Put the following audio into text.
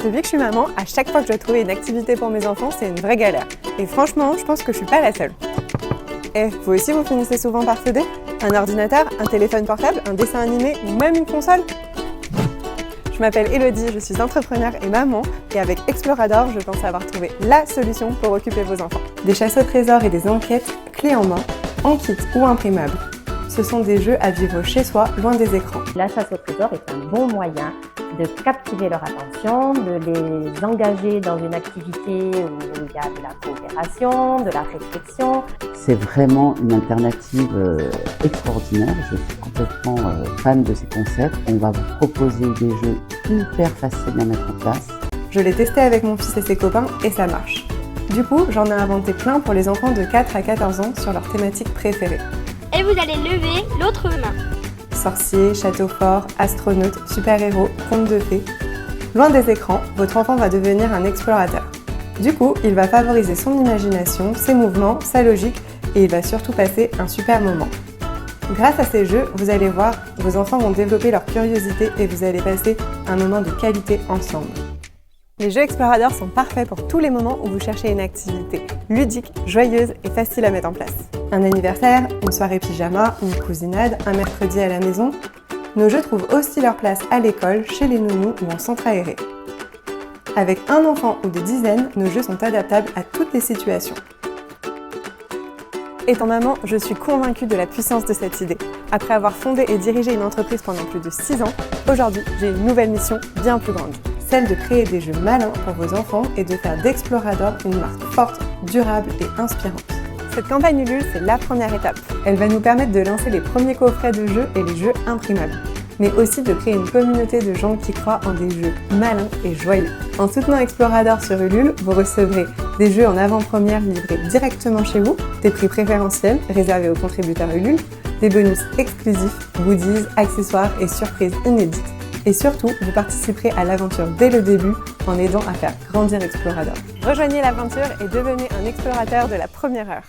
Depuis que je suis maman, à chaque fois que je dois trouver une activité pour mes enfants, c'est une vraie galère. Et franchement, je pense que je suis pas la seule. Et vous aussi, vous finissez souvent par céder? Un ordinateur, un téléphone portable, un dessin animé ou même une console? Je m'appelle Elodie, je suis entrepreneure et maman, et avec Explorador, je pense avoir trouvé la solution pour occuper vos enfants. Des chasses au trésor et des enquêtes clés en main, en kit ou imprimables. Ce sont des jeux à vivre chez soi, loin des écrans. La chasse au trésor est un bon moyen de captiver leur attention, de les engager dans une activité où il y a de la coopération, de la réflexion. C'est vraiment une alternative extraordinaire. Je suis complètement fan de ces concepts. On va vous proposer des jeux hyper faciles à mettre en place. Je l'ai testé avec mon fils et ses copains et ça marche. Du coup, j'en ai inventé plein pour les enfants de 4 à 14 ans sur leur thématique préférée. Et vous allez lever l'autre main. Sorciers, château fort, astronautes, super-héros, contes de fées. Loin des écrans, votre enfant va devenir un explorateur. Du coup, il va favoriser son imagination, ses mouvements, sa logique et il va surtout passer un super moment. Grâce à ces jeux, vous allez voir, vos enfants vont développer leur curiosité et vous allez passer un moment de qualité ensemble. Les jeux Explorador sont parfaits pour tous les moments où vous cherchez une activité ludique, joyeuse et facile à mettre en place. Un anniversaire, une soirée pyjama, une cousinade, un mercredi à la maison. Nos jeux trouvent aussi leur place à l'école, chez les nounous ou en centre aéré. Avec un enfant ou des dizaines, nos jeux sont adaptables à toutes les situations. Étant maman, je suis convaincue de la puissance de cette idée. Après avoir fondé et dirigé une entreprise pendant plus de 6 ans, aujourd'hui, j'ai une nouvelle mission bien plus grande. Celle de créer des jeux malins pour vos enfants et de faire d'Explorador une marque forte, durable et inspirante. Cette campagne Ulule, c'est la première étape. Elle va nous permettre de lancer les premiers coffrets de jeux et les jeux imprimables, mais aussi de créer une communauté de gens qui croient en des jeux malins et joyeux. En soutenant Explorador sur Ulule, vous recevrez des jeux en avant-première livrés directement chez vous, des prix préférentiels réservés aux contributeurs Ulule, des bonus exclusifs, goodies, accessoires et surprises inédites. Et surtout, vous participerez à l'aventure dès le début en aidant à faire grandir Explorador. Rejoignez l'aventure et devenez un explorateur de la première heure.